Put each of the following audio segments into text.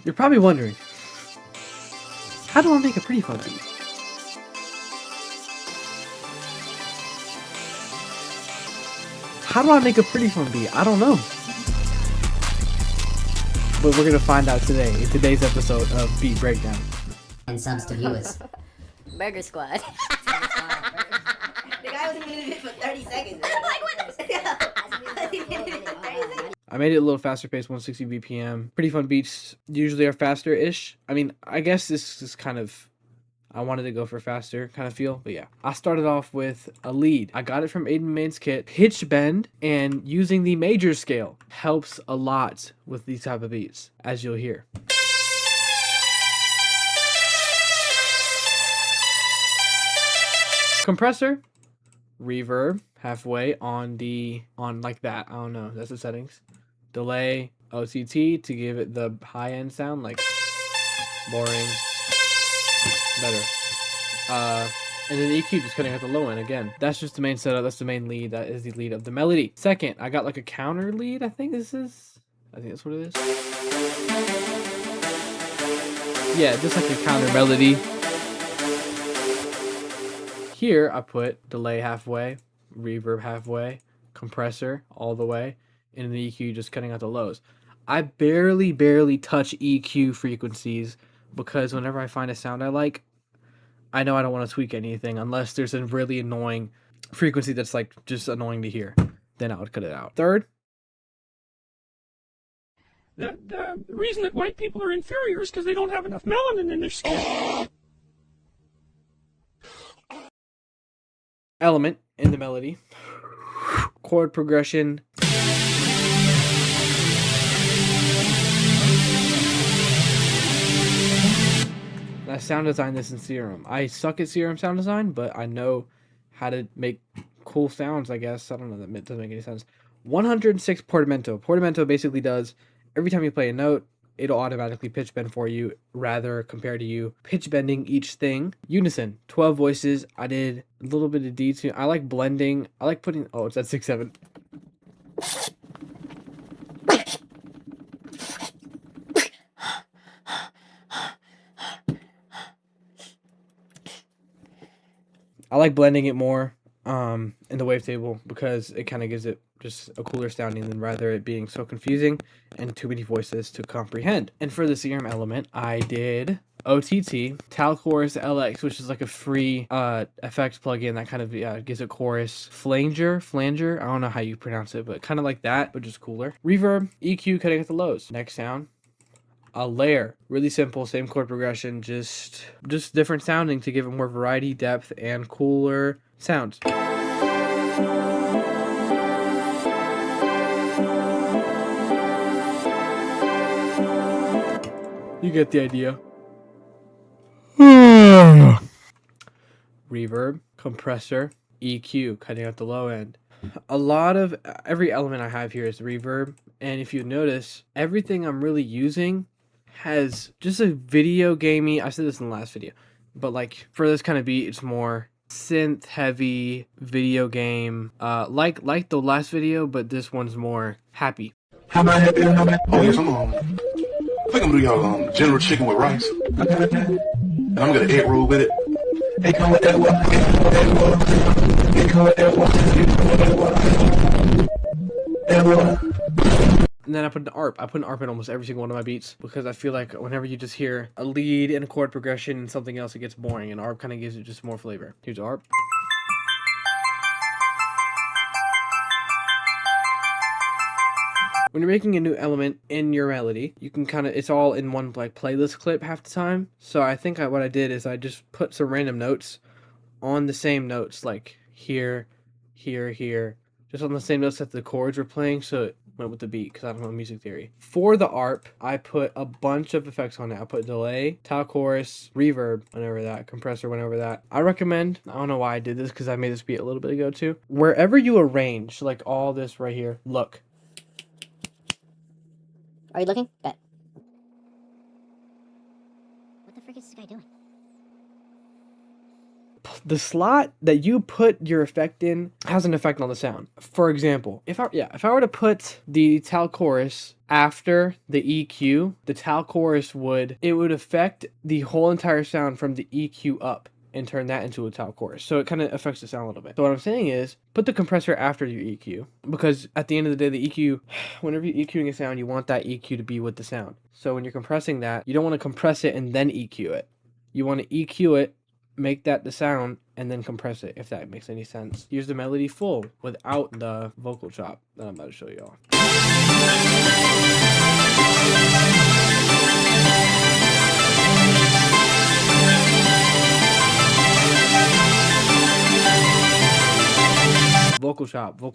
You're probably wondering, how do I make a pretty fun beat? How do I make a pretty fun beat? I don't know. But we're gonna find out today in today's episode of Beat Breakdown. And subs to viewers. Burger Squad. The guy was muted it for 30 seconds. Like, what? I made it a little faster paced, 160 BPM. Pretty fun beats usually are faster-ish. I mean, I guess this is kind of, I wanted to go for faster kind of feel, but yeah. I started off with a lead. I got it from Aiden Main's kit. Pitch bend and using the major scale helps a lot with these type of beats, as you'll hear. Compressor, reverb, halfway on like that. I don't know, that's the settings. Delay, OTT to give it the high end sound, like boring, better. And then EQ just cutting out the low end again. That's just the main setup. That's the main lead. That is the lead of the melody. Second, I got like a counter lead. I think that's what it is. Yeah, just like a counter melody. Here I put delay halfway, reverb halfway, compressor all the way, and the EQ just cutting out the lows. I barely touch EQ frequencies because whenever I find a sound I like, I know I don't want to tweak anything unless there's a really annoying frequency that's like just annoying to hear. Then I would cut it out. Third, The reason that white people are inferior is because they don't have enough melanin in their skin. element in the melody, chord progression. I sound designed this in Serum. I suck at Serum sound design, but I know how to make cool sounds, I guess. I don't know, that doesn't make any sense. 106 portamento. Portamento basically does, every time you play a note, it'll automatically pitch bend for you, rather compared to you pitch bending each thing. Unison, 12 voices. I did a little bit of D2. I like blending. I like putting, oh, it's at 6/7. I like blending it more in the wavetable because it kind of gives it just a cooler sounding than rather it being so confusing and too many voices to comprehend. And for the Serum element, I did OTT, Tal Chorus LX, which is like a free effects plugin that kind of gives it chorus. Flanger, I don't know how you pronounce it, but kind of like that, but just cooler. Reverb, EQ, cutting at the lows. Next sound. A layer, really simple, same chord progression, just different sounding to give it more variety, depth, and cooler sounds. You get the idea. Reverb, compressor, EQ, cutting out the low end. A lot of every element I have here is reverb, and if you notice, everything I'm really using has just a video gamey, I said this in the last video, but like for this kind of beat, it's more synth heavy video game, like the last video, but this one's more happy. How am I happy? Oh yes, I think I'm gonna do y'all general chicken with rice. And I'm gonna egg roll with it. It come with that water. It come with that water. And then I put an ARP. I put an ARP in almost every single one of my beats because I feel like whenever you just hear a lead and a chord progression and something else, it gets boring. And ARP kind of gives it just more flavor. Here's ARP. When you're making a new element in your melody, you can kind of, it's all in one like playlist clip half the time. So I think what I did is I just put some random notes on the same notes, like here, here, here, just on the same notes that the chords were playing. So it went with the beat because I don't know music theory. For the ARP, I put a bunch of effects on it. I put delay, tal chorus, reverb, went over that, compressor, went over that. I recommend, I don't know why I did this because I made this beat a little bit ago too. Wherever you arrange, like all this right here, look. Are you looking? Bet. What the frick is this guy doing? the slot that you put your effect in has an effect on the sound. For example, if I were to put the tal chorus after the EQ, the tal chorus would affect the whole entire sound from the EQ up and turn that into a tal chorus. So it kind of affects the sound a little bit. So what I'm saying is put the compressor after your EQ, because at the end of the day, the EQ, whenever you're EQing a sound, you want that EQ to be with the sound. So when you're compressing that, you don't want to compress it and then EQ it. You want to EQ it, make that the sound, and then compress it, if that makes any sense. Use the melody full without the vocal chop that I'm about to show y'all. Vocal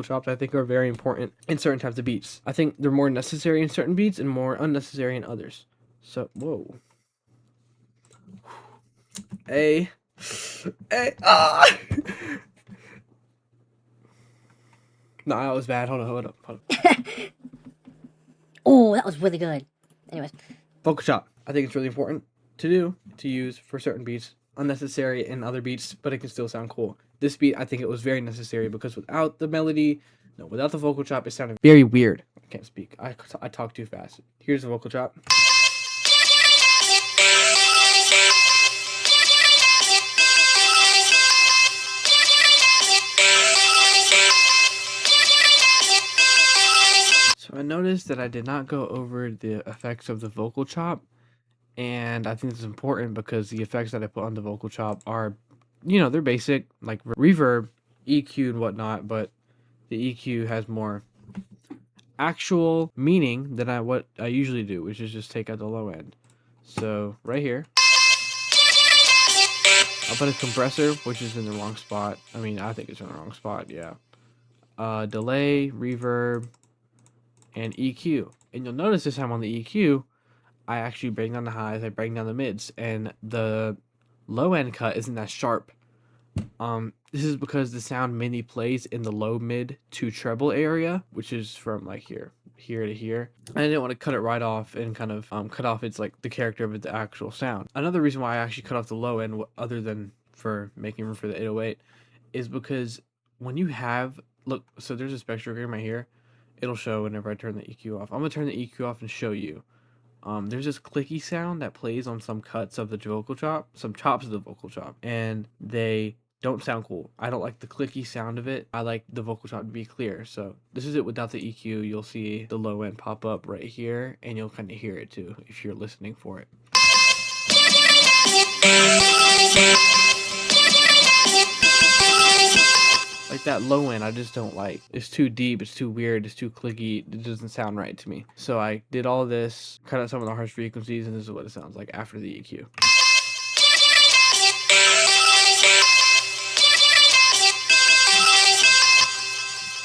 chops I think are very important in certain types of beats. I think they're more necessary in certain beats and more unnecessary in others. So, whoa. Hey, ah! No, that was bad. Hold up. Oh, that was really good. Anyways. Vocal chop. I think it's really important to use for certain beats. Unnecessary in other beats, but it can still sound cool. This beat, I think it was very necessary because without the melody, without the vocal chop, it sounded very weird. I can't speak. I talk too fast. Here's the vocal chop. So I noticed that I did not go over the effects of the vocal chop, and I think it's important because the effects that I put on the vocal chop are, they're basic, like reverb, EQ, and whatnot, but the EQ has more actual meaning than what I usually do, which is just take out the low end. So right here, I'll put a compressor, which is in the wrong spot. I mean, I think it's in the wrong spot, yeah. Delay, reverb, and EQ. And you'll notice this time on the EQ, I actually bring down the highs, I bring down the mids, and the low end cut isn't that sharp. This is because the sound mainly plays in the low mid to treble area, which is from like here to here. I didn't want to cut it right off and kind of cut off its like the character of the actual sound. Another reason why I actually cut off the low end, other than for making room for the 808, is because when you have so there's a spectrogram right here. It'll show whenever I turn the EQ off. I'm gonna turn the EQ off and show you. There's this clicky sound that plays on some cuts of the vocal chop, some chops of the vocal chop, and they don't sound cool. I don't like the clicky sound of it. I like the vocal chop to be clear. So this is it without the EQ. You'll see the low end pop up right here, and you'll kind of hear it too if you're listening for it. Like that low end, I just don't like. It's too deep, it's too weird, it's too clicky, it doesn't sound right to me. So I did all this, cut out some of the harsh frequencies, and this is what it sounds like after the EQ.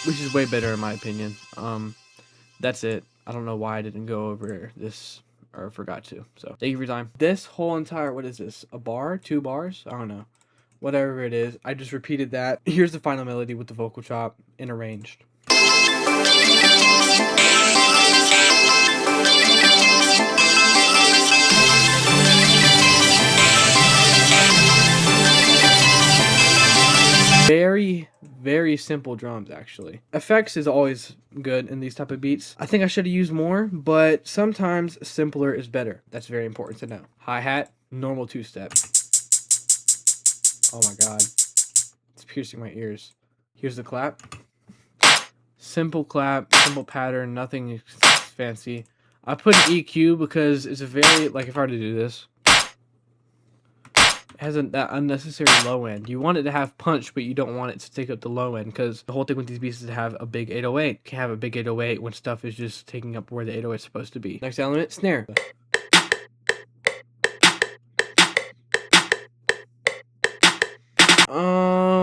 Which is way better in my opinion. That's it. I don't know why I didn't go over this or forgot to. So thank you for your time. This whole entire, what is this? A bar? 2 bars? I don't know. Whatever it is, I just repeated that. Here's the final melody with the vocal chop and arranged. Very, very simple drums, actually. Effects is always good in these type of beats. I think I should have used more, but sometimes simpler is better. That's very important to know. Hi-hat, normal 2-step. Oh my god. It's piercing my ears. Here's the clap. Simple clap, simple pattern, nothing fancy. I put an EQ because it's a very, like if I were to do this, it has that unnecessary low end. You want it to have punch, but you don't want it to take up the low end, because the whole thing with these beats is to have a big 808. You can't have a big 808 when stuff is just taking up where the 808 is supposed to be. Next element, snare.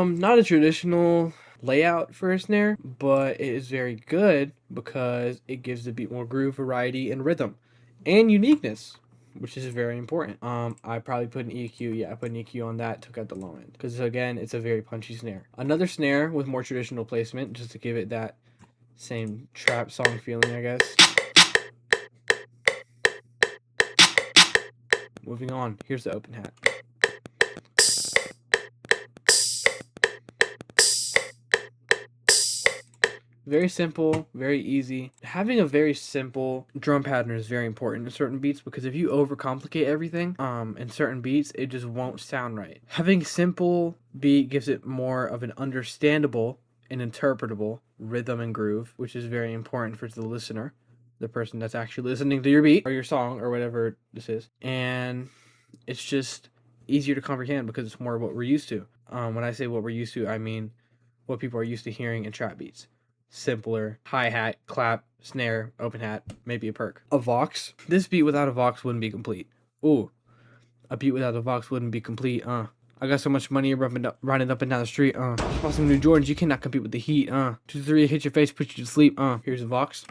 Not a traditional layout for a snare, but it is very good because it gives the beat more groove, variety, and rhythm, and uniqueness, which is very important. I probably put an EQ. Yeah, I put an EQ on that, took out the low end, because again, it's a very punchy snare. Another snare with more traditional placement, just to give it that same trap song feeling, I guess. Moving on, here's the open hat. Very simple, very easy. Having a very simple drum pattern is very important in certain beats, because if you overcomplicate everything in certain beats, it just won't sound right. Having simple beat gives it more of an understandable and interpretable rhythm and groove, which is very important for the listener, the person that's actually listening to your beat or your song or whatever this is. And it's just easier to comprehend because it's more what we're used to. When I say what we're used to, I mean what people are used to hearing in trap beats. Simpler, hi-hat, clap, snare, open hat, maybe a perk. A vox. This beat without a vox wouldn't be complete. Ooh, a beat without a vox wouldn't be complete. I got so much money you're riding up and down the street. Bought some new Jordans, you cannot compete with the heat. 2 3 hit your face, put you to sleep. Here's a vox.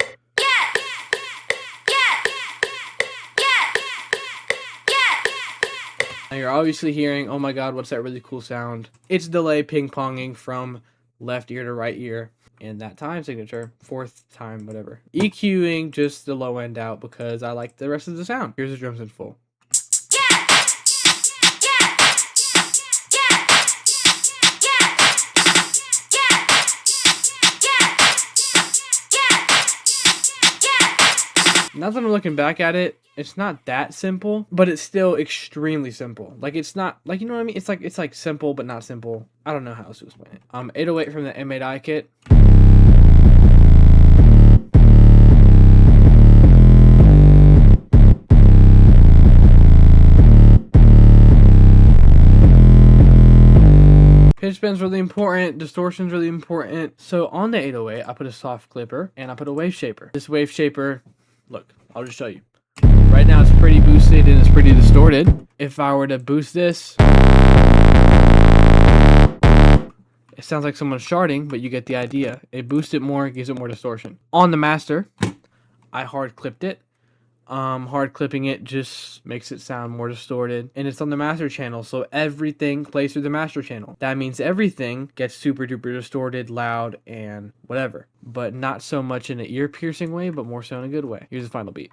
Now you're obviously hearing, oh my god, what's that really cool sound? It's delay ping-ponging from left ear to right ear. And that time signature, 4th time, whatever. EQing just the low end out because I like the rest of the sound. Here's the drums in full. Now that I'm looking back at it, it's not that simple, but it's still extremely simple. Like, it's not, like, you know what I mean? It's like simple, but not simple. I don't know how else to explain it. 808 from the M8i kit. Pitch bend's really important, distortion's really important. So on the 808, I put a soft clipper and I put a wave shaper. This wave shaper, look, I'll just show you. Right now it's pretty boosted and it's pretty distorted. If I were to boost this, it sounds like someone's sharding, but you get the idea. It boosts it more, it gives it more distortion. On the master, I hard clipped it. Hard clipping it just makes it sound more distorted, and it's on the master channel, so everything plays through the master channel. That means everything gets super duper distorted, loud, and whatever, but not so much in an ear piercing way, but more so in a good way. Here's the final beat.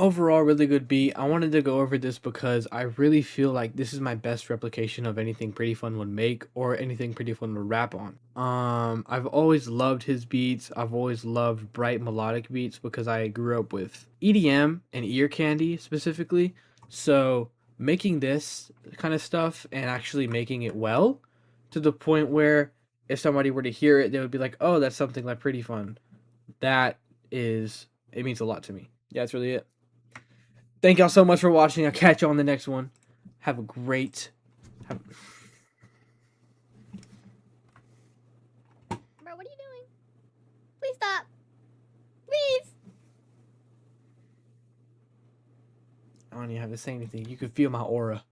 overall, really good beat. I wanted to go over this because I really feel like this is my best replication of anything Pretty Fun would make or anything Pretty Fun would rap on. I've always loved his beats. I've always loved bright melodic beats because I grew up with EDM and ear candy specifically. So making this kind of stuff and actually making it well to the point where if somebody were to hear it, they would be like, "Oh, that's something like Pretty Fun." That is, it means a lot to me. Yeah, that's really it. Thank y'all so much for watching. I'll catch you on the next one. Have a great... Bro, what are you doing? Please stop. Please. I don't even have to say anything. You can feel my aura.